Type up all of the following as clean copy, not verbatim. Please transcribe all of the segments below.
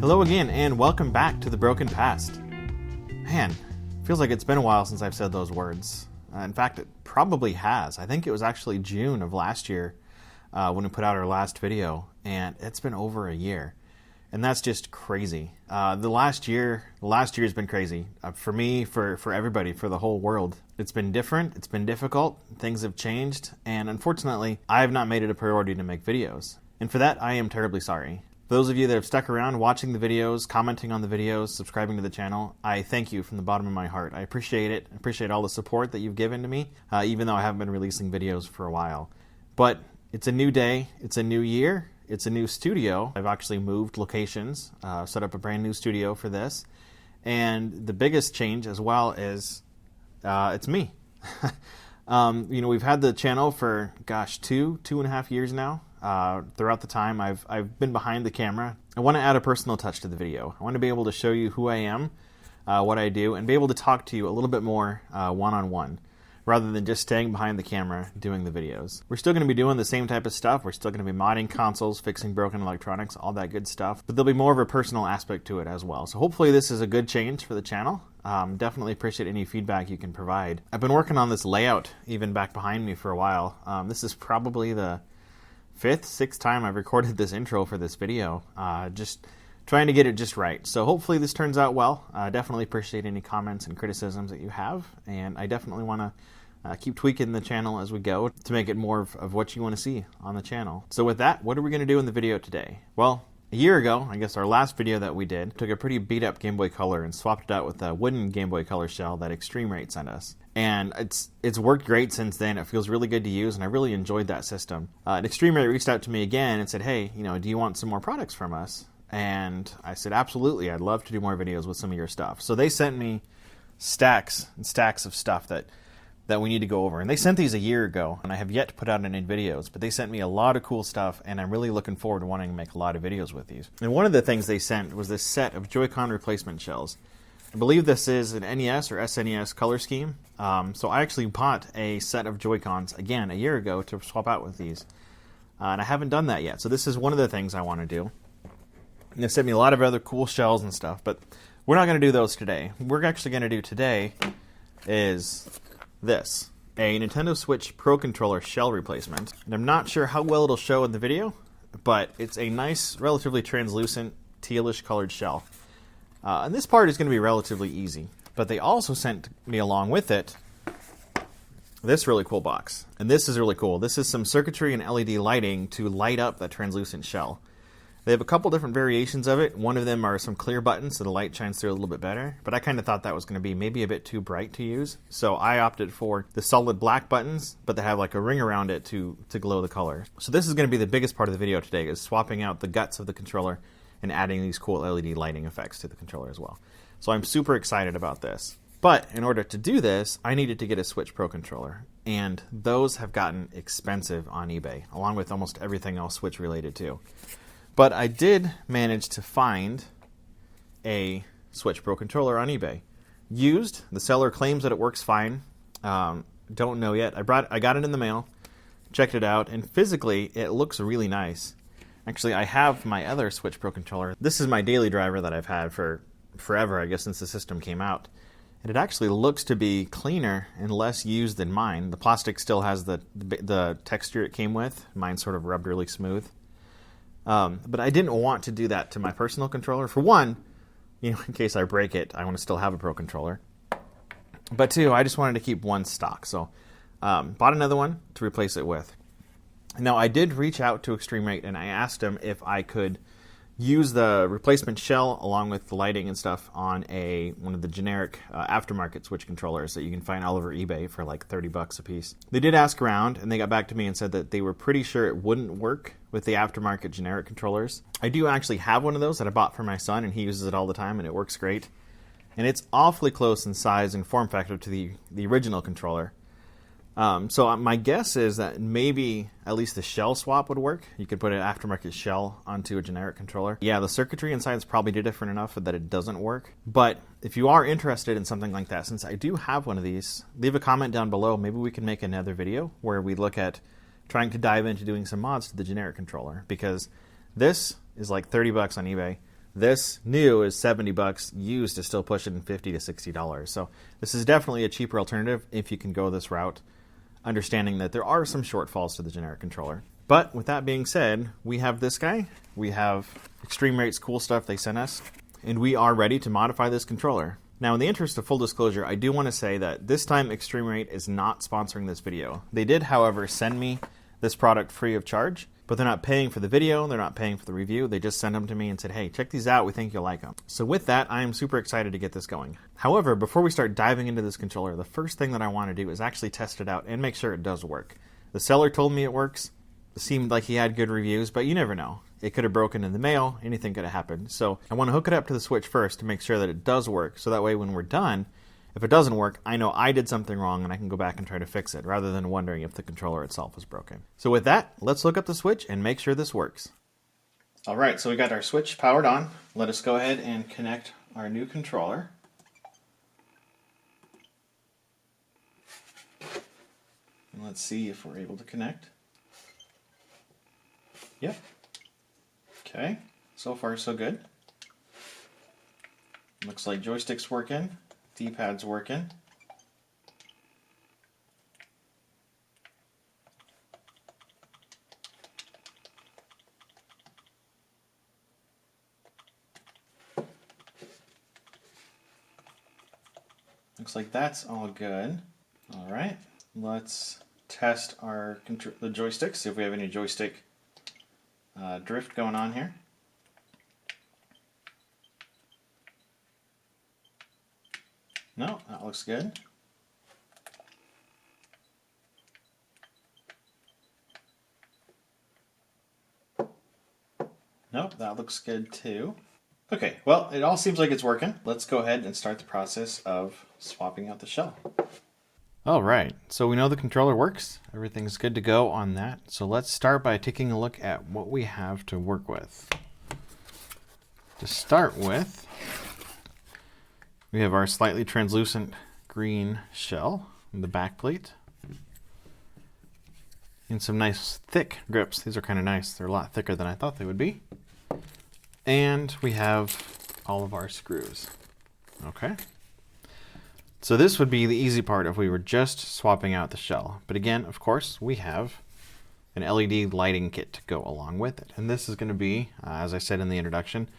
Hello again, and welcome back to the Broken Past. Man, feels like it's been a while since I've said those words. In fact, it probably has. I think it was actually June of last year when we put out our last video, and it's been over a year. And that's just crazy. The last year has been crazy. For me, for everybody, for the whole world. It's been different, it's been difficult, things have changed, and unfortunately, I have not made it a priority to make videos. And for that, I am terribly sorry. For those of you that have stuck around watching the videos, commenting on the videos, subscribing to the channel, I thank you from the bottom of my heart. I appreciate it. I appreciate all the support that you've given to me, even though I haven't been releasing videos for a while. But it's a new day, it's a new year, it's a new studio. I've actually moved locations, set up a brand new studio for this. And the biggest change as well is it's me. We've had the channel for, two and a half years now. Throughout the time, I've been behind the camera. I want to add a personal touch to the video. I want to be able to show you who I am, what I do, and be able to talk to you a little bit more one-on-one, rather than just staying behind the camera doing the videos. We're still going to be doing the same type of stuff. We're still going to be modding consoles, fixing broken electronics, all that good stuff. But there'll be more of a personal aspect to it as well. So hopefully this is a good change for the channel. Definitely appreciate any feedback you can provide. I've been working on this layout even back behind me for a while. This is probably the sixth time I've recorded this intro for this video, just trying to get it just right. So hopefully this turns out well. Definitely appreciate any comments and criticisms that you have, and I definitely want to keep tweaking the channel as we go to make it more of what you want to see on the channel. So with that, what are we going to do in the video today? Well, a year ago, I guess our last video that we did, took a pretty beat up Game Boy Color and swapped it out with a wooden Game Boy Color shell that ExtremeRate sent us. And it's worked great since then. It feels really good to use, and I really enjoyed that system. And ExtremeRate reached out to me again and said, hey, do you want some more products from us? And I said, absolutely, I'd love to do more videos with some of your stuff. So they sent me stacks and stacks of stuff that we need to go over. And they sent these a year ago, and I have yet to put out any videos, but they sent me a lot of cool stuff, and I'm really looking forward to wanting to make a lot of videos with these. And one of the things they sent was this set of Joy-Con replacement shells. I believe this is an NES or SNES color scheme. So I actually bought a set of Joy-Cons, again, a year ago to swap out with these. And I haven't done that yet. So this is one of the things I want to do. And they sent me a lot of other cool shells and stuff, but we're not going to do those today. What we're actually going to do today is this, a Nintendo Switch Pro Controller shell replacement. And I'm not sure how well it'll show in the video, but it's a nice, relatively translucent, tealish colored shell. And this part is going to be relatively easy, but they also sent me along with it this really cool box. And this is really cool. This is some circuitry and LED lighting to light up that translucent shell. They have a couple different variations of it. One of them are some clear buttons so the light shines through a little bit better, but I kind of thought that was going to be maybe a bit too bright to use. So I opted for the solid black buttons, but they have like a ring around it to glow the color. So this is going to be the biggest part of the video today, is swapping out the guts of the controller and adding these cool LED lighting effects to the controller as well. So I'm super excited about this. But in order to do this, I needed to get a Switch Pro controller, and those have gotten expensive on eBay, along with almost everything else Switch related too. But I did manage to find a Switch Pro controller on eBay. Used, the seller claims that it works fine. Don't know yet. I got it in the mail, checked it out, and physically it looks really nice. Actually, I have my other Switch Pro controller. This is my daily driver that I've had for forever, I guess, since the system came out. And it actually looks to be cleaner and less used than mine. The plastic still has the texture it came with. Mine sort of rubbed really smooth. But I didn't want to do that to my personal controller. For one, in case I break it, I want to still have a Pro controller. But two, I just wanted to keep one stock. So bought another one to replace it with. Now, I did reach out to ExtremeRate, and I asked them if I could use the replacement shell along with the lighting and stuff on one of the generic aftermarket Switch controllers that you can find all over eBay for like $30 a piece. They did ask around, and they got back to me and said that they were pretty sure it wouldn't work with the aftermarket generic controllers. I do actually have one of those that I bought for my son, and he uses it all the time, and it works great. And it's awfully close in size and form factor to the original controller. So my guess is that maybe at least the shell swap would work. You could put an aftermarket shell onto a generic controller. Yeah, the circuitry inside is probably different enough that it doesn't work. But if you are interested in something like that, since I do have one of these, leave a comment down below. Maybe we can make another video where we look at trying to dive into doing some mods to the generic controller, because this is like $30 on eBay. This new is $70. Used is still pushing $50 to $60. So this is definitely a cheaper alternative if you can go this route, understanding that there are some shortfalls to the generic controller. But with that being said, we have this guy. We have ExtremeRate's cool stuff they sent us, and we are ready to modify this controller. Now, in the interest of full disclosure, I do want to say that this time ExtremeRate is not sponsoring this video. They did, however, send me this product free of charge, but they're not paying for the video, they're not paying for the review. They just sent them to me and said, hey, check these out, we think you'll like them. So with that, I am super excited to get this going. However, before we start diving into this controller, the first thing that I want to do is actually test it out and make sure it does work. The seller told me it works. It seemed like he had good reviews, but you never know. It could have broken in the mail, anything could have happened. So I want to hook it up to the Switch first to make sure that it does work, so that way when we're done, if it doesn't work, I know I did something wrong and I can go back and try to fix it, rather than wondering if the controller itself is broken. So with that, let's look up the Switch and make sure this works. Alright, so we got our Switch powered on. Let us go ahead and connect our new controller. And let's see if we're able to connect. Yep. Okay, so far so good. Looks like joystick's working, D-pad's working. Looks like that's all good. All right, let's test the joystick, see if we have any joystick drift going on here. No, that looks good. Nope, that looks good too. Okay, well, it all seems like it's working. Let's go ahead and start the process of swapping out the shell. All right, so we know the controller works. Everything's good to go on that. So let's start by taking a look at what we have to work with. To start with, we have our slightly translucent green shell and the back plate. And some nice thick grips. These are kind of nice. They're a lot thicker than I thought they would be. And we have all of our screws. Okay. So this would be the easy part if we were just swapping out the shell. But again, of course, we have an LED lighting kit to go along with it. And this is going to be, as I said in the introduction,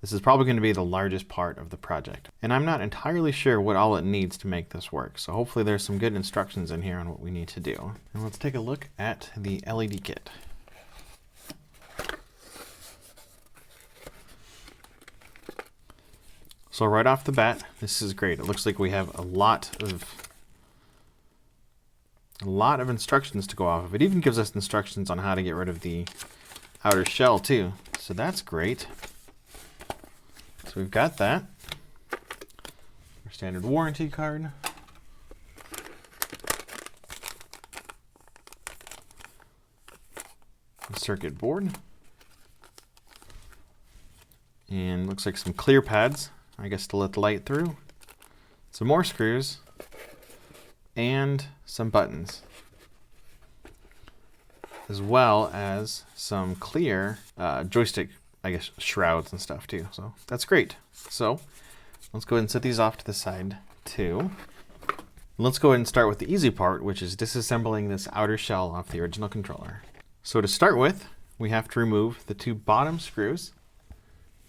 this is probably going to be the largest part of the project. And I'm not entirely sure what all it needs to make this work. So hopefully there's some good instructions in here on what we need to do. And let's take a look at the LED kit. So right off the bat, this is great. It looks like we have a lot of instructions to go off of. It even gives us instructions on how to get rid of the outer shell too. So that's great. So we've got that. Our standard warranty card. The circuit board. And looks like some clear pads, I guess, to let the light through. Some more screws. And some buttons. As well as some clear joystick, I guess, shrouds and stuff too. So that's great. So let's go ahead and set these off to the side too. Let's go ahead and start with the easy part, which is disassembling this outer shell off the original controller. So to start with, we have to remove the two bottom screws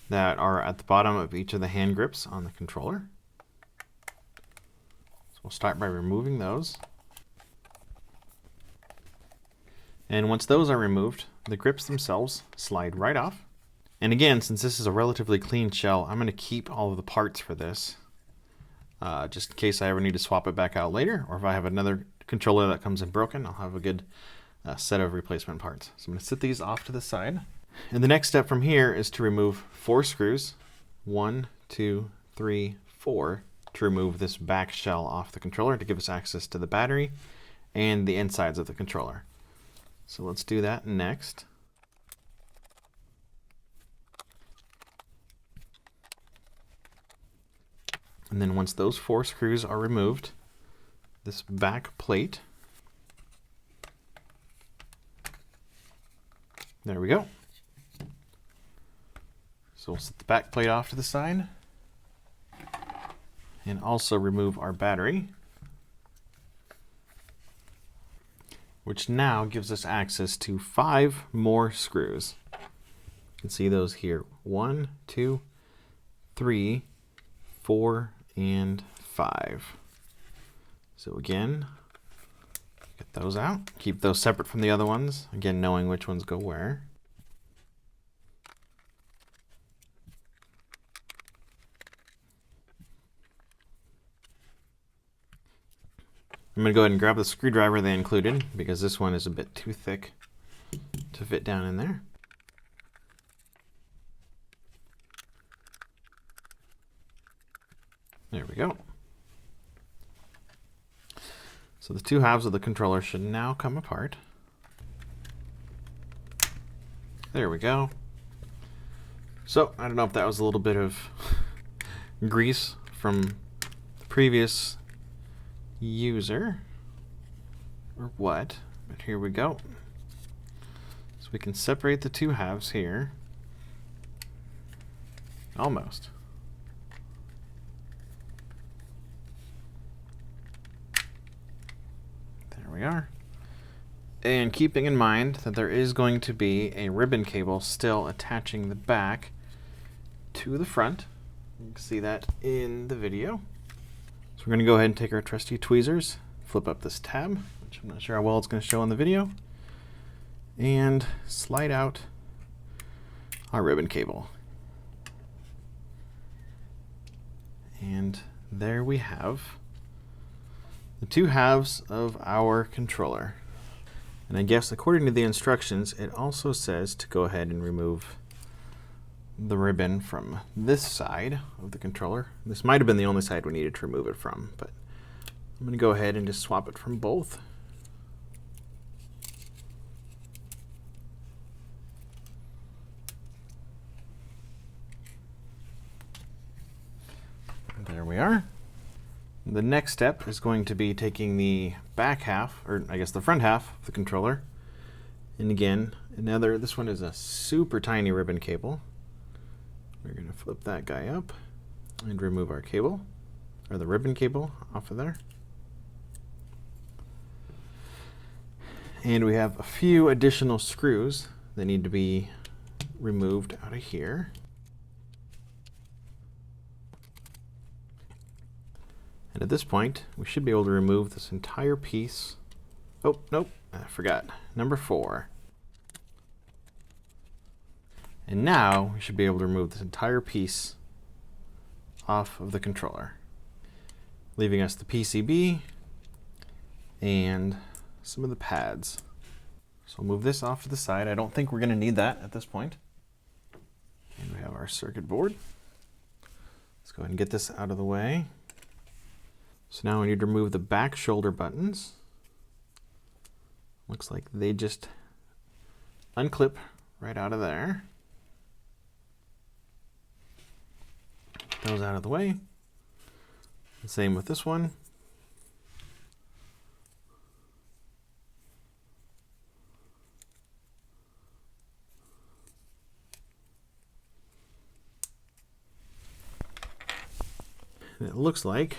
that are at the bottom of each of the hand grips on the controller. So we'll start by removing those. And once those are removed, the grips themselves slide right off. And again, since this is a relatively clean shell, I'm going to keep all of the parts for this, just in case I ever need to swap it back out later, or if I have another controller that comes in broken, I'll have a good set of replacement parts. So I'm going to set these off to the side. And the next step from here is to remove 4 screws, 1, 2, 3, 4, to remove this back shell off the controller to give us access to the battery and the insides of the controller. So let's do that next. And then once those 4 screws are removed, this back plate, there we go. So we'll set the back plate off to the side and also remove our battery, which now gives us access to 5 more screws. You can see those here. 1, 2, 3, 4, and 5. So again, get those out. Keep those separate from the other ones. Again, knowing which ones go where. I'm going to go ahead and grab the screwdriver they included because this one is a bit too thick to fit down in there. There we go. So the 2 halves of the controller should now come apart. There we go. So I don't know if that was a little bit of grease from the previous user or what, but here we go. So we can separate the 2 halves here. Almost. There we are. And keeping in mind that there is going to be a ribbon cable still attaching the back to the front. You can see that in the video. So we're going to go ahead and take our trusty tweezers, flip up this tab, which I'm not sure how well it's going to show in the video, and slide out our ribbon cable. And there we have the 2 halves of our controller. And I guess according to the instructions, it also says to go ahead and remove the ribbon from this side of the controller. This might have been the only side we needed to remove it from, but I'm going to go ahead and just swap it from both. There we are. The next step is going to be taking the back half, or I guess the front half of the controller, and again, this one is a super tiny ribbon cable. We're going to flip that guy up and remove our cable, or the ribbon cable, off of there. And we have a few additional screws that need to be removed out of here. And at this point, we should be able to remove this entire piece. Oh, nope, I forgot. Number 4. And now we should be able to remove this entire piece off of the controller, leaving us the PCB and some of the pads. So I'll move this off to the side. I don't think we're going to need that at this point. And we have our circuit board. Let's go ahead and get this out of the way. So now we need to remove the back shoulder buttons. Looks like they just unclip right out of there. Get those out of the way. The same with this one. And it looks like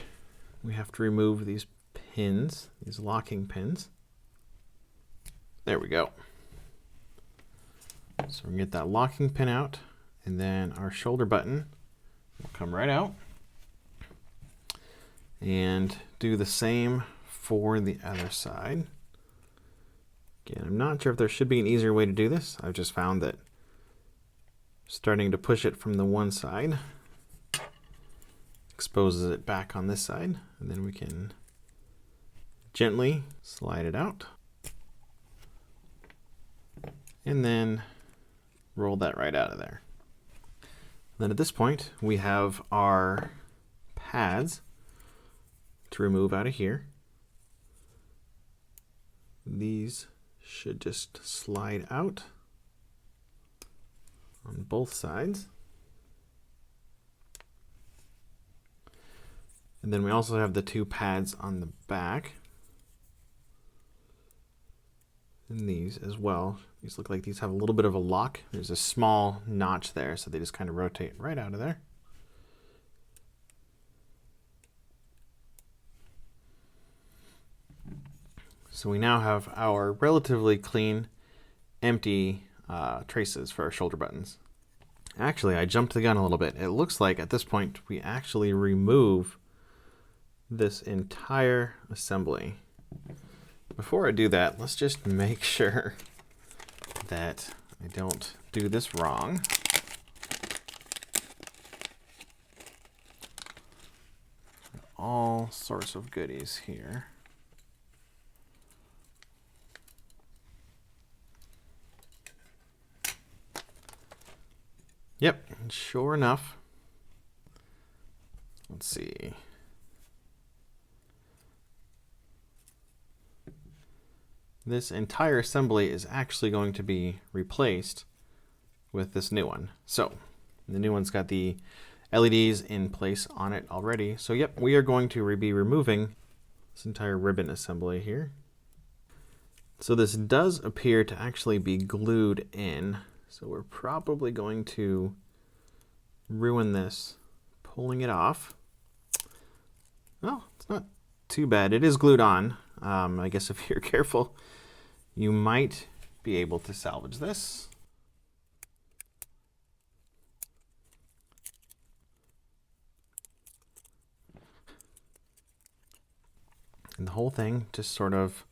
we have to remove these pins, these locking pins. There we go. So we can get that locking pin out, and then our shoulder button will come right out. And do the same for the other side. Again, I'm not sure if there should be an easier way to do this. I've just found that starting to push it from the one side exposes it back on this side, and then we can gently slide it out and then roll that right out of there. Then at this point we have our pads to remove out of here. These should just slide out on both sides. And then we also have the 2 pads on the back. And these as well. These look like these have a little bit of a lock. There's a small notch there, so they just kind of rotate right out of there. So we now have our relatively clean, empty traces for our shoulder buttons. Actually, I jumped the gun a little bit. It looks like at this point we actually remove this entire assembly. Before I do that, let's just make sure that I don't do this wrong. All sorts of goodies here. Yep, and sure enough, let's see. This entire assembly is actually going to be replaced with this new one. So the new one's got the LEDs in place on it already. So yep, we are going to be removing this entire ribbon assembly here. So this does appear to actually be glued in. So we're probably going to ruin this pulling it off. Well, it's not too bad. It is glued on. I guess if you're careful, you might be able to salvage this. And the whole thing just sort of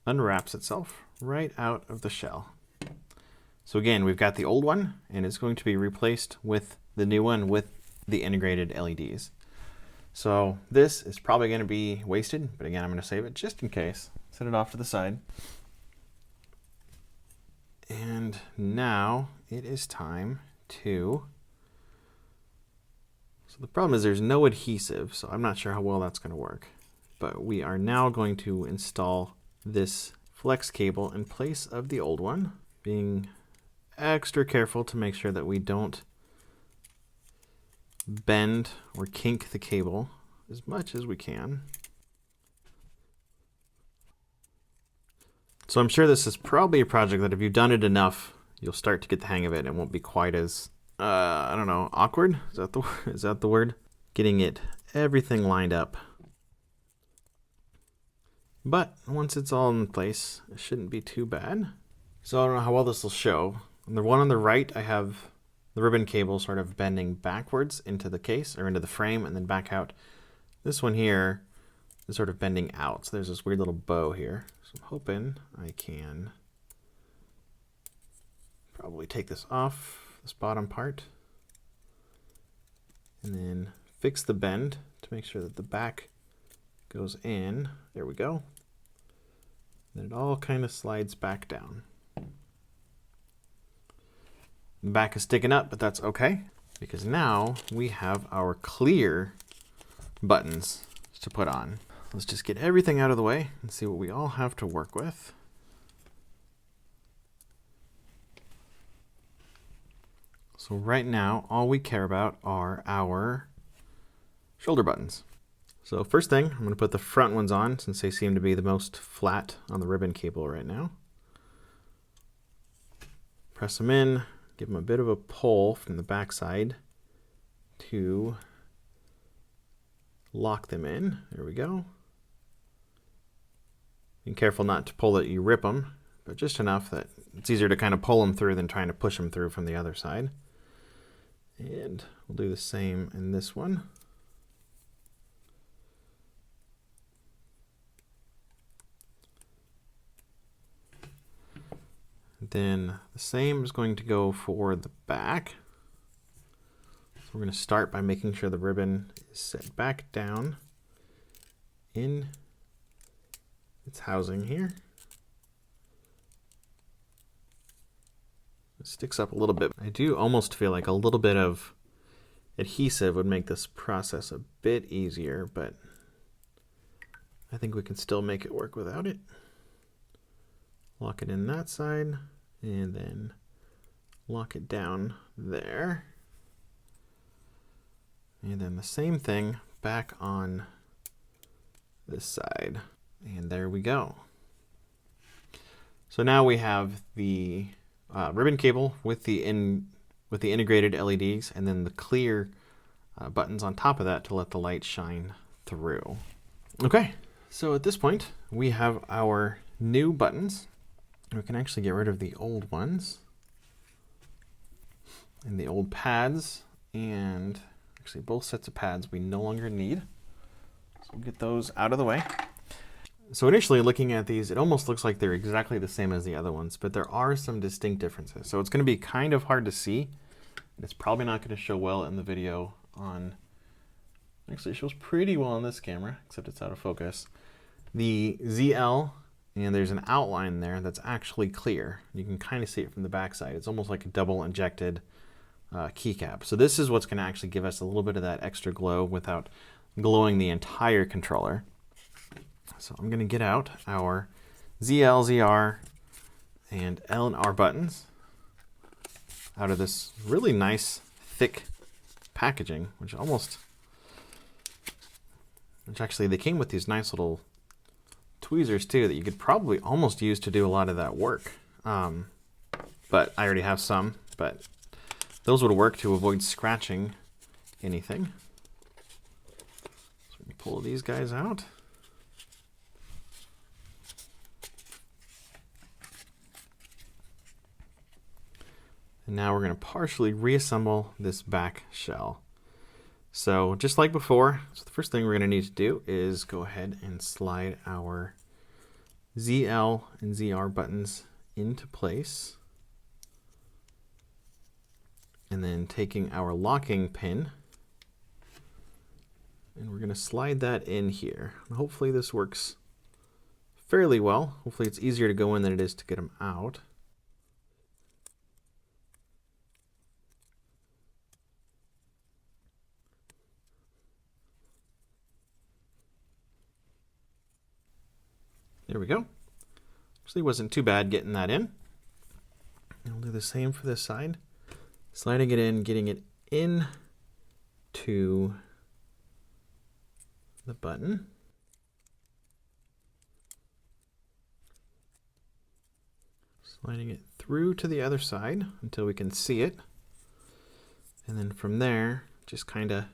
unwraps itself right out of the shell. So again, we've got the old one, and it's going to be replaced with the new one with the integrated LEDs. So this is probably going to be wasted, but again, I'm going to save it just in case. Set it off to the side. And now it is time to... So the problem is there's no adhesive, so I'm not sure how well that's going to work. But we are now going to install this flex cable in place of the old one, being extra careful to make sure that we don't bend or kink the cable as much as we can. So I'm sure this is probably a project that if you've done it enough, you'll start to get the hang of it and it won't be quite as, I don't know, awkward? Is that the word? Getting everything lined up. But once it's all in place, it shouldn't be too bad. So I don't know how well this will show. On the one on the right, I have the ribbon cable sort of bending backwards into the case or into the frame and then back out. This one here is sort of bending out. So there's this weird little bow here. So I'm hoping I can probably take this off, this bottom part, and then fix the bend to make sure that the back goes in. There we go. Then it all kind of slides back down. The back is sticking up, but that's okay, because now we have our clear buttons to put on. Let's just get everything out of the way and see what we all have to work with. So right now, all we care about are our shoulder buttons. So first thing, I'm going to put the front ones on since they seem to be the most flat on the ribbon cable right now. Press them in, give them a bit of a pull from the back side to lock them in. There we go. Be careful not to pull that you rip them, but just enough that it's easier to kind of pull them through than trying to push them through from the other side. And we'll do the same in this one. Then the same is going to go for the back. So we're going to start by making sure the ribbon is set back down in its housing here. It sticks up a little bit. I do almost feel like a little bit of adhesive would make this process a bit easier, but I think we can still make it work without it. Lock it in that side, and then lock it down there. And then the same thing back on this side. And there we go. So now we have the ribbon cable with the integrated LEDs, and then the clear buttons on top of that to let the light shine through. Okay, so at this point we have our new buttons. We can actually get rid of the old ones and the old pads, and actually both sets of pads we no longer need. So we'll get those out of the way. So initially looking at these, it almost looks like they're exactly the same as the other ones, but there are some distinct differences. So it's going to be kind of hard to see. It's probably not going to show well in the video on, actually it shows pretty well on this camera, except it's out of focus. The ZL, and there's an outline there that's actually clear. You can kind of see it from the back side. It's almost like a double injected keycap. So this is what's going to actually give us a little bit of that extra glow without glowing the entire controller. So I'm going to get out our ZL, ZR, and L and R buttons out of this really nice thick packaging, which actually they came with these nice little tweezers too that you could probably almost use to do a lot of that work. But I already have some, but those would work to avoid scratching anything. So we can pull these guys out. And now we're going to partially reassemble this back shell. So just like before, so the first thing we're going to need to do is go ahead and slide our ZL and ZR buttons into place. And then taking our locking pin, and we're going to slide that in here. And hopefully this works fairly well. Hopefully it's easier to go in than it is to get them out. There we go. Actually wasn't too bad getting that in. And we'll do the same for this side. Sliding it in, getting it in to the button. Sliding it through to the other side until we can see it. And then from there, just kind of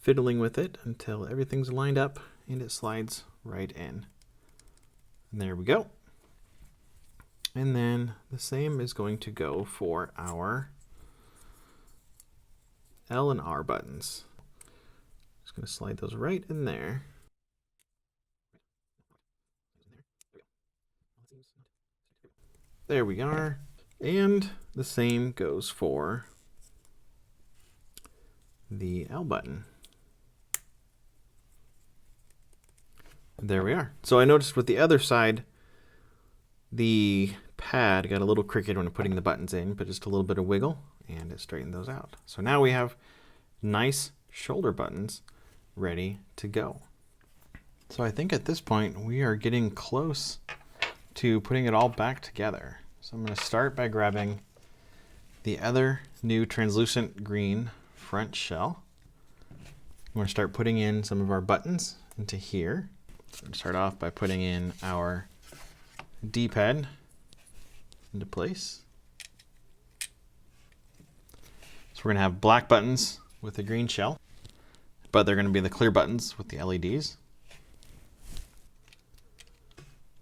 fiddling with it until everything's lined up and it slides right in. And there we go. And then the same is going to go for our L and R buttons. Just going to slide those right in there. There we are. And the same goes for the L button. There we are. So I noticed with the other side, the pad got a little crooked when putting the buttons in, but just a little bit of wiggle, and it straightened those out. So now we have nice shoulder buttons ready to go. So I think at this point we are getting close to putting it all back together. So I'm going to start by grabbing the other new translucent green front shell. I'm going to start putting in some of our buttons into here. So I'm going to start off by putting in our D-pad into place. So we're going to have black buttons with a green shell, but they're going to be the clear buttons with the LEDs.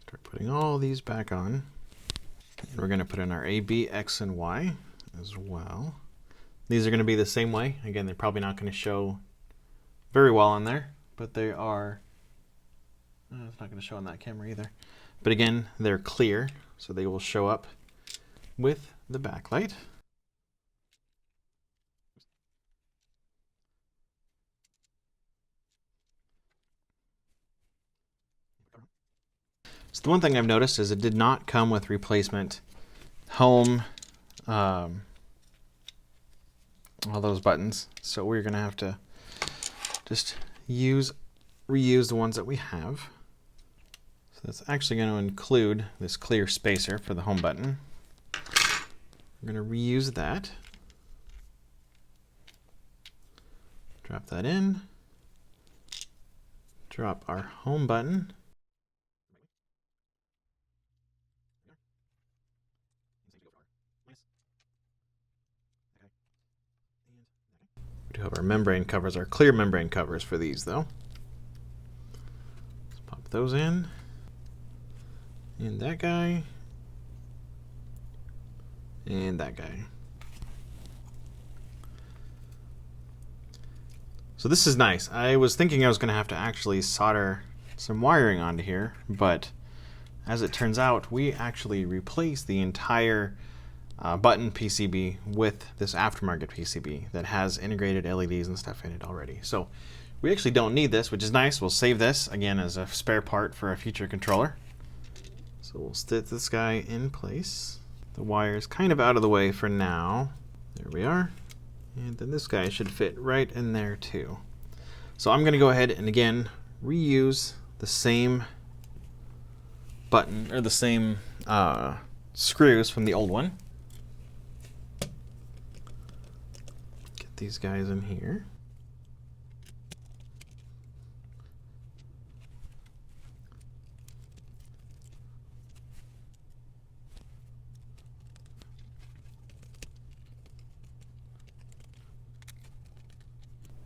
Start putting all these back on. And we're going to put in our A, B, X, and Y as well. These are going to be the same way. Again, they're probably not going to show very well on there, but they are, it's not going to show on that camera either. But again, they're clear, so they will show up with the backlight. So the one thing I've noticed is it did not come with replacement home, all those buttons. So we're going to have to just reuse the ones that we have. So that's actually going to include this clear spacer for the home button. We're going to reuse that. Drop that in. Drop our home button. do have our membrane covers, our clear membrane covers for these though. Let's pop those in. And that guy. And that guy. So this is nice. I was thinking I was going to have to actually solder some wiring onto here, but as it turns out, we actually replaced the entire button PCB with this aftermarket PCB that has integrated LEDs and stuff in it already. So we actually don't need this, which is nice. We'll save this again as a spare part for a future controller. So we'll stick this guy in place. The wire is kind of out of the way for now. There we are. And then this guy should fit right in there too. So I'm going to go ahead and again reuse the same button or the same screws from the old one. Get these guys in here.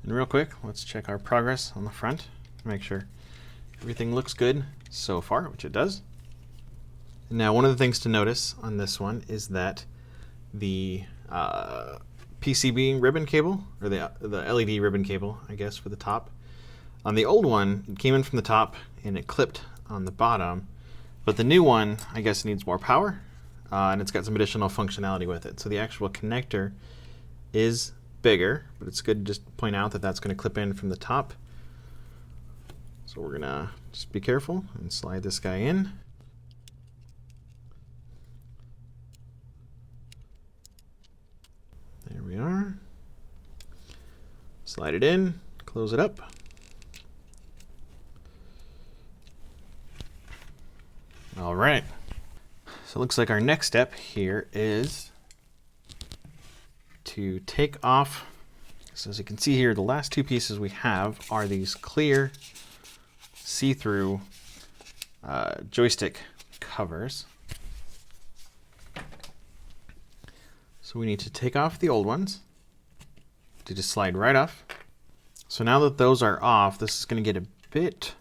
And real quick, let's check our progress on the front to make sure everything looks good so far, which it does. Now, one of the things to notice on this one is that the PCB ribbon cable, or the LED ribbon cable, I guess, for the top, on the old one, it came in from the top and it clipped on the bottom, but the new one, I guess, needs more power, and it's got some additional functionality with it. So the actual connector is bigger, but it's good to just point out that that's going to clip in from the top. So we're going to just be careful and slide this guy in. There we are. Slide it in, close it up. All right. So it looks like our next step here is to take off. So as you can see here, the last two pieces we have are these clear see-through joystick covers. So we need to take off the old ones to just slide right off. So now that those are off, this is going to get a bit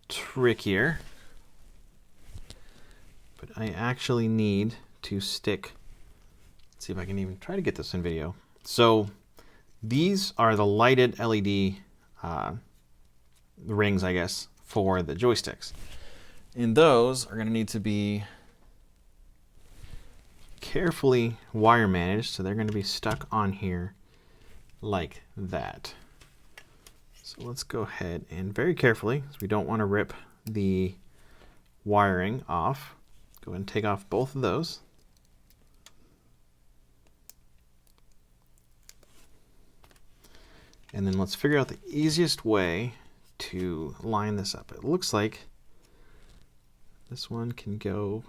trickier, but I actually need to stick. Let's see if I can even try to get this in video. So these are the lighted LED rings, I guess, for the joysticks. And those are going to need to be carefully wire managed, so they're going to be stuck on here like that. So let's go ahead and very carefully, because we don't want to rip the wiring off, go ahead and take off both of those. And then let's figure out the easiest way to line this up. It looks like this one can go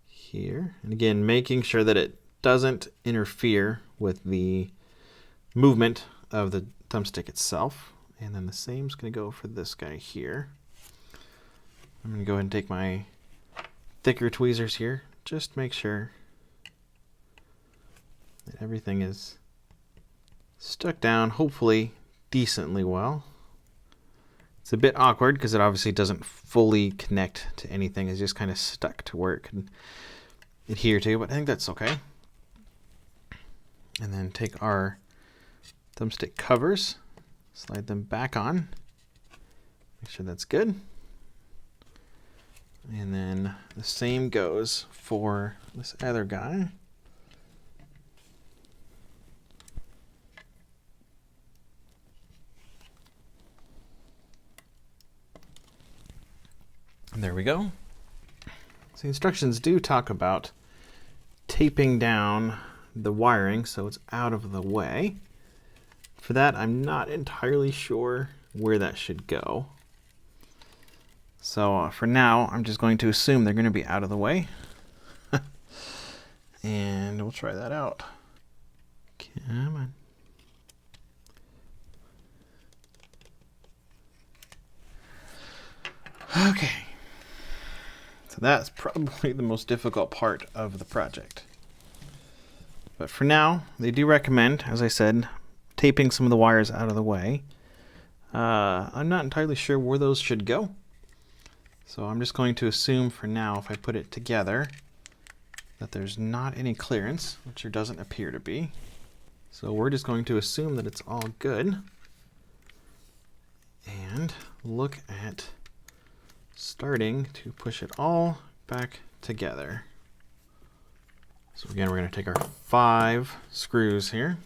here. And again, making sure that it doesn't interfere with the movement of the thumbstick itself. And then the same is going to go for this guy here. I'm going to go ahead and take my thicker tweezers here. Just make sure that everything is stuck down, hopefully decently well. It's a bit awkward because it obviously doesn't fully connect to anything. It's just kind of stuck to where it can adhere to, but I think that's okay. And then take our thumbstick covers, slide them back on, make sure that's good. And then the same goes for this other guy. And there we go. So the instructions do talk about taping down the wiring so it's out of the way. For that, I'm not entirely sure where that should go. So for now, I'm just going to assume they're going to be out of the way. And we'll try that out. Come on. Okay. So that's probably the most difficult part of the project. But for now, they do recommend, as I said, taping some of the wires out of the way. I'm not entirely sure where those should go. So I'm just going to assume for now, if I put it together, that there's not any clearance, which there doesn't appear to be. So we're just going to assume that it's all good. And look at starting to push it all back together. So again, we're going to take our 5 screws here.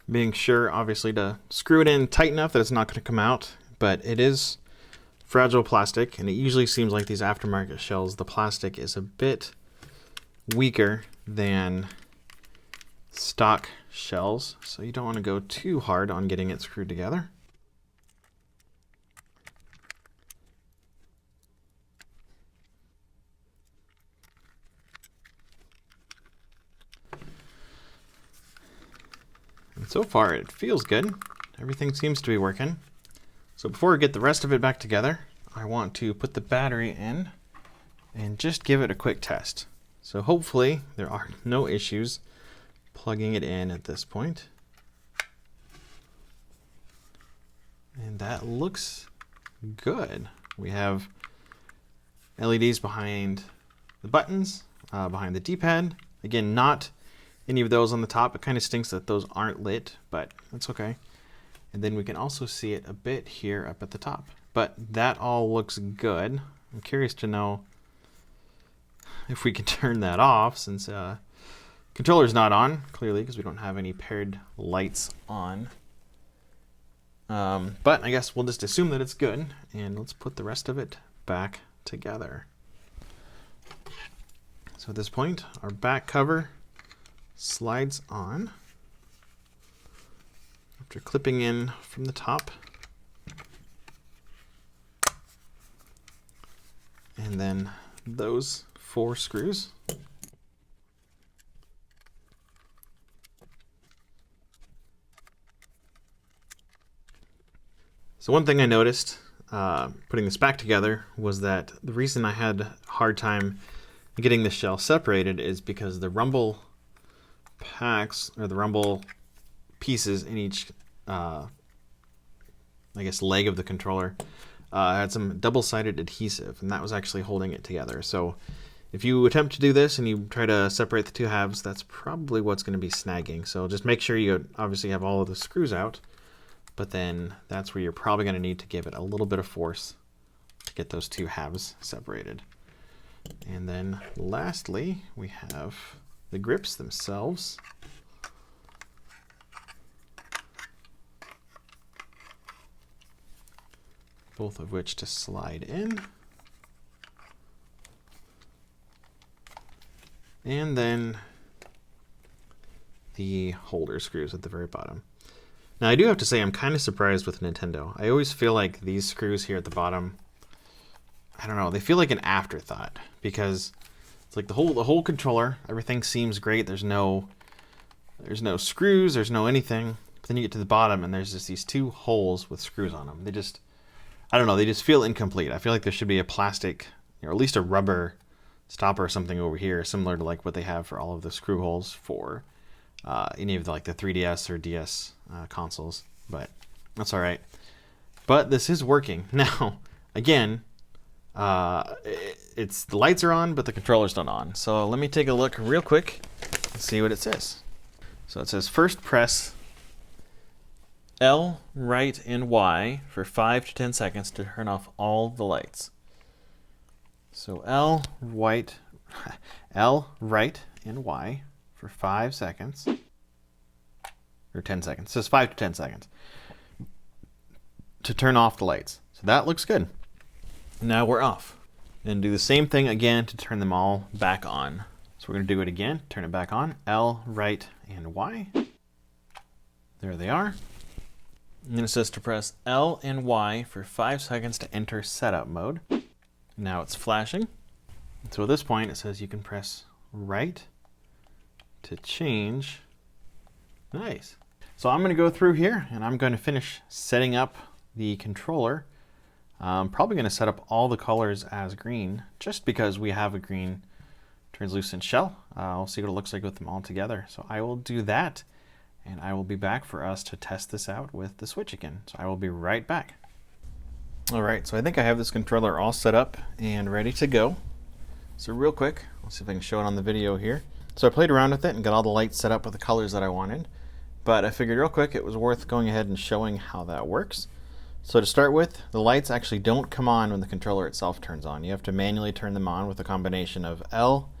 Being sure, obviously, to screw it in tight enough that it's not going to come out, but it is fragile plastic, and it usually seems like these aftermarket shells, the plastic is a bit weaker than stock shells, so you don't want to go too hard on getting it screwed together. And so far it feels good. Everything seems to be working. So before we get the rest of it back together, I want to put the battery in and just give it a quick test. So hopefully there are no issues plugging it in at this point. And that looks good. We have LEDs behind the buttons, behind the D-pad. Again, not any of those on the top. It kind of stinks that those aren't lit, but that's okay. And then we can also see it a bit here up at the top. But that all looks good. I'm curious to know if we can turn that off, since controller's not on, clearly, because we don't have any paired lights on. But I guess we'll just assume that it's good, and let's put the rest of it back together. So at this point, our back cover slides on after clipping in from the top. And then those 4 screws. So one thing I noticed putting this back together was that the reason I had a hard time getting the shell separated is because the rumble packs, or the rumble pieces in each I guess leg of the controller had some double-sided adhesive, and that was actually holding it together. So if you attempt to do this and you try to separate the 2 halves, that's probably what's going to be snagging. So just make sure you obviously have all of the screws out, but then that's where you're probably going to need to give it a little bit of force to get those 2 halves separated. And then lastly, we have the grips themselves. Both of which to slide in. And then the holder screws at the very bottom. Now I do have to say I'm kind of surprised with Nintendo. I always feel like these screws here at the bottom, I don't know, they feel like an afterthought, because it's like the whole controller, everything seems great. There's no screws, there's no anything. But then you get to the bottom and there's just these 2 holes with screws on them. They just, I don't know, they just feel incomplete. I feel like there should be a plastic, or at least a rubber stopper or something over here, similar to like what they have for all of the screw holes for any of the 3DS or DS consoles. But that's all right. But this is working. Now, again, it's the lights are on, but the controller's not on. So let me take a look real quick and see what it says. So it says first press L, right, and Y for 5 to 10 seconds to turn off all the lights. So L, right, and Y for 5 seconds. Or 10 seconds. It says 5 to 10 seconds to turn off the lights. So that looks good. Now we're off. And do the same thing again to turn them all back on. So we're going to do it again. Turn it back on. L, right, and Y. There they are. And then it says to press L and Y for 5 seconds to enter setup mode. Now it's flashing. So at this point it says you can press right to change. Nice. So I'm going to go through here and I'm going to finish setting up the controller I'm probably going to set up all the colors as green just because we have a green translucent shell. I'll see what it looks like with them all together. So I will do that, and I will be back for us to test this out with the switch again. So I will be right back. All right, so I think I have this controller all set up and ready to go. So real quick, let's see if I can show it on the video here. So I played around with it and got all the lights set up with the colors that I wanted, but I figured real quick it was worth going ahead and showing how that works. So to start with, the lights actually don't come on when the controller itself turns on. You have to manually turn them on with a combination of L,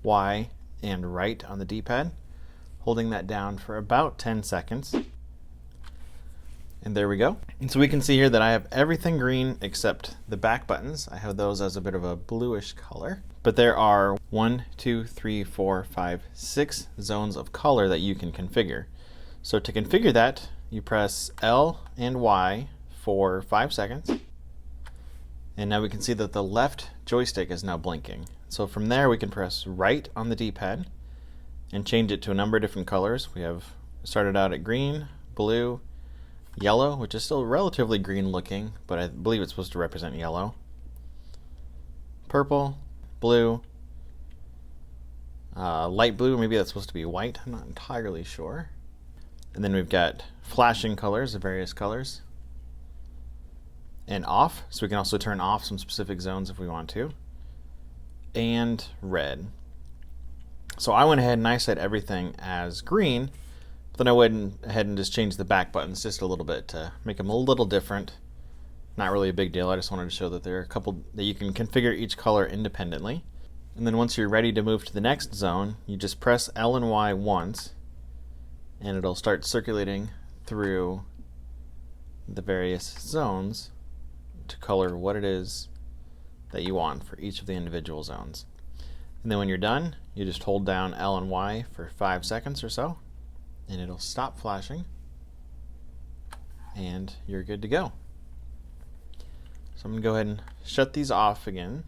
Y, and right on the D-pad, holding that down for about 10 seconds. And there we go. And so we can see here that I have everything green except the back buttons. I have those as a bit of a bluish color. But there are 1, 2, 3, 4, 5, 6 zones of color that you can configure. So to configure that, you press L and Y for 5 seconds. And now we can see that the left joystick is now blinking. So from there we can press right on the D-pad and change it to a number of different colors. We have started out at green, blue, yellow, which is still relatively green looking, but I believe it's supposed to represent yellow, purple, blue, light blue, maybe that's supposed to be white, I'm not entirely sure. And then we've got flashing colors of various colors, and off, so we can also turn off some specific zones if we want to, and red. So I went ahead and I set everything as green, but then I went ahead and just changed the back buttons just a little bit to make them a little different. Not really a big deal, I just wanted to show that there are a couple that you can configure each color independently. And then once you're ready to move to the next zone, you just press L and Y once, and it'll start circulating through the various zones to color what it is that you want for each of the individual zones. And then when you're done, you just hold down L and Y for 5 seconds or so, and it'll stop flashing, and you're good to go. So I'm going to go ahead and shut these off again.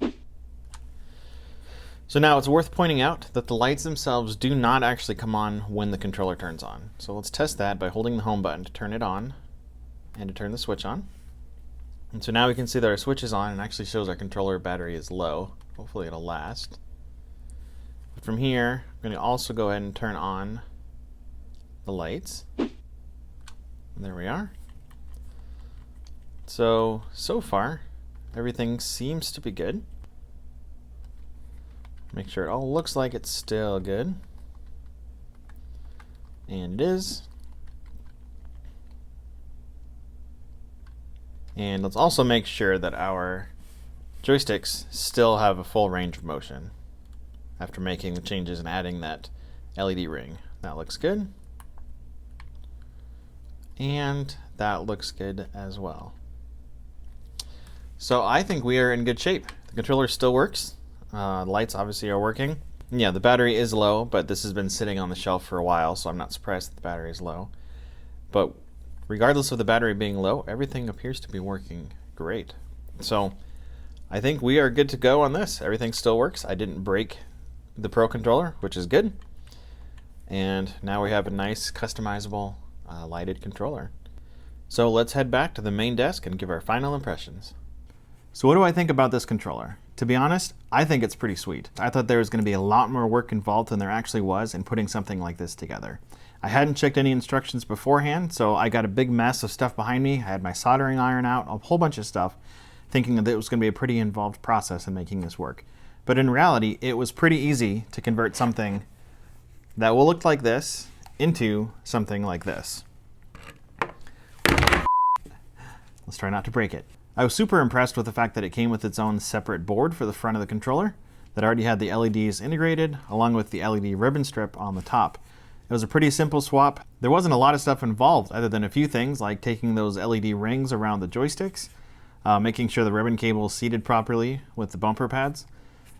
So now it's worth pointing out that the lights themselves do not actually come on when the controller turns on. So let's test that by holding the home button to turn it on and to turn the switch on. And so now we can see that our switch is on and actually shows our controller battery is low. Hopefully it'll last. But from here, I'm going to also go ahead and turn on the lights. And there we are. So far, everything seems to be good. Make sure it all looks like it's still good. And it is. And let's also make sure that our joysticks still have a full range of motion after making the changes and adding that LED ring. That looks good. And that looks good as well. So I think we are in good shape. The controller still works. The lights obviously are working. Yeah, the battery is low, but this has been sitting on the shelf for a while, so I'm not surprised that the battery is low. But regardless of the battery being low, everything appears to be working great. So I think we are good to go on this. Everything still works. I didn't break the Pro controller, which is good. And now we have a nice customizable lighted controller. So let's head back to the main desk and give our final impressions. So what do I think about this controller? To be honest, I think it's pretty sweet. I thought there was going to be a lot more work involved than there actually was in putting something like this together. I hadn't checked any instructions beforehand, so I got a big mess of stuff behind me. I had my soldering iron out, a whole bunch of stuff, thinking that it was going to be a pretty involved process in making this work. But in reality, it was pretty easy to convert something that will look like this into something like this. Let's try not to break it. I was super impressed with the fact that it came with its own separate board for the front of the controller that already had the LEDs integrated, along with the LED ribbon strip on the top. It was a pretty simple swap. There wasn't a lot of stuff involved other than a few things like taking those LED rings around the joysticks, making sure the ribbon cable is seated properly with the bumper pads.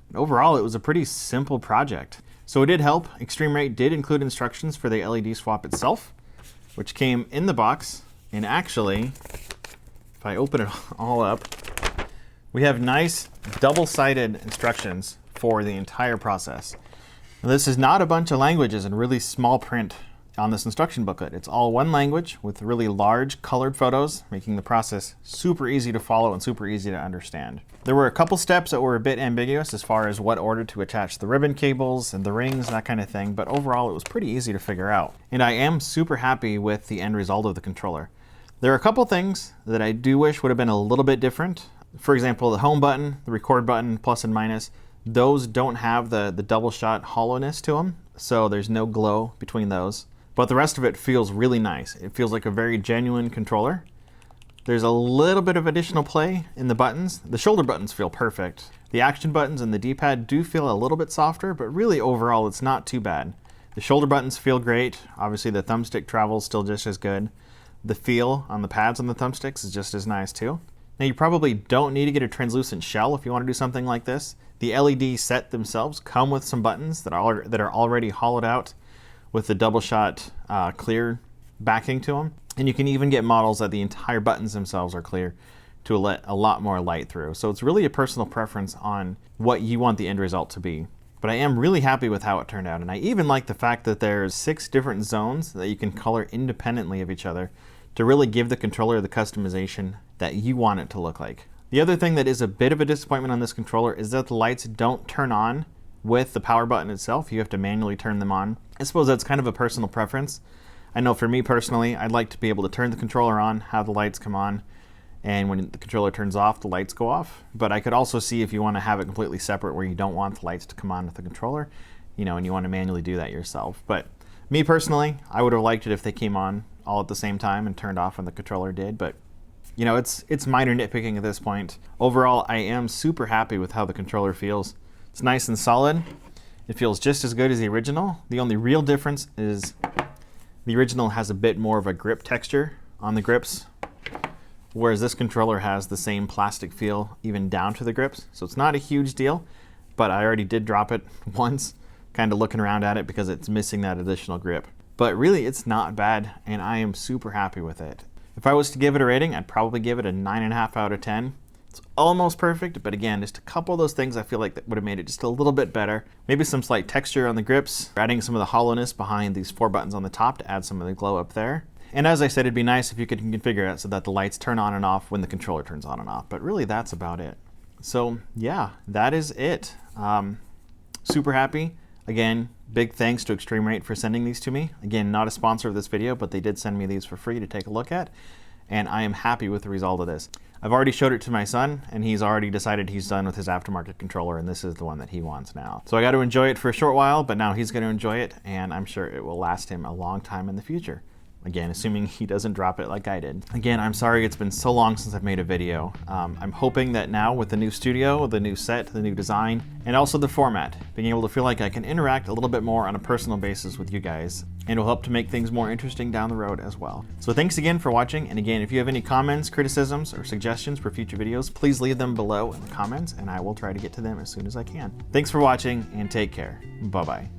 And overall, it was a pretty simple project. So it did help. ExtremeRate did include instructions for the LED swap itself, which came in the box. And actually, if I open it all up, we have nice double-sided instructions for the entire process. Now, this is not a bunch of languages in really small print on this instruction booklet. It's all one language with really large colored photos, making the process super easy to follow and super easy to understand. There were a couple steps that were a bit ambiguous as far as what order to attach the ribbon cables and the rings and that kind of thing, but overall it was pretty easy to figure out. And I am super happy with the end result of the controller. There are a couple things that I do wish would have been a little bit different. For example, the home button, the record button, plus and minus, those don't have the double shot hollowness to them, so there's no glow between those. But the rest of it feels really nice. It feels like a very genuine controller. There's a little bit of additional play in the buttons. The shoulder buttons feel perfect. The action buttons and the D-pad do feel a little bit softer, but really overall it's not too bad. The shoulder buttons feel great. Obviously the thumbstick travels still just as good. The feel on the pads on the thumbsticks is just as nice too. Now you probably don't need to get a translucent shell if you want to do something like this. The LED set themselves come with some buttons that are already hollowed out with the double shot clear backing to them. And you can even get models that the entire buttons themselves are clear to let a lot more light through. So it's really a personal preference on what you want the end result to be. But I am really happy with how it turned out. And I even like the fact that there's 6 different zones that you can color independently of each other to really give the controller the customization that you want it to look like. The other thing that is a bit of a disappointment on this controller is that the lights don't turn on with the power button itself. You have to manually turn them on. I suppose that's kind of a personal preference. I know for me personally, I'd like to be able to turn the controller on, have the lights come on, and when the controller turns off, the lights go off. But I could also see if you want to have it completely separate where you don't want the lights to come on with the controller, and you want to manually do that yourself. But me personally, I would have liked it if they came on all at the same time and turned off when the controller did, but it's minor nitpicking at this point. Overall, I am super happy with how the controller feels. It's nice and solid. It feels just as good as the original. The only real difference is the original has a bit more of a grip texture on the grips, whereas this controller has the same plastic feel even down to the grips. So it's not a huge deal, but I already did drop it once, kind of looking around at it because it's missing that additional grip. But really, it's not bad, and I am super happy with it. If I was to give it a rating, I'd probably give it a 9.5 out of 10. It's almost perfect, but again, just a couple of those things I feel like that would have made it just a little bit better. Maybe some slight texture on the grips, adding some of the hollowness behind these 4 buttons on the top to add some of the glow up there. And as I said, it'd be nice if you could configure it so that the lights turn on and off when the controller turns on and off. But really, that's about it. So yeah, that is it. Super happy. Again, big thanks to ExtremeRate for sending these to me. Again, not a sponsor of this video, but they did send me these for free to take a look at, and I am happy with the result of this. I've already showed it to my son, and he's already decided he's done with his aftermarket controller, and this is the one that he wants now. So I got to enjoy it for a short while, but now he's going to enjoy it, and I'm sure it will last him a long time in the future. Again, assuming he doesn't drop it like I did. Again, I'm sorry it's been so long since I've made a video. I'm hoping that now with the new studio, the new set, the new design, and also the format, being able to feel like I can interact a little bit more on a personal basis with you guys, and it will help to make things more interesting down the road as well. So thanks again for watching, and again, if you have any comments, criticisms, or suggestions for future videos, please leave them below in the comments, and I will try to get to them as soon as I can. Thanks for watching, and take care. Bye-bye.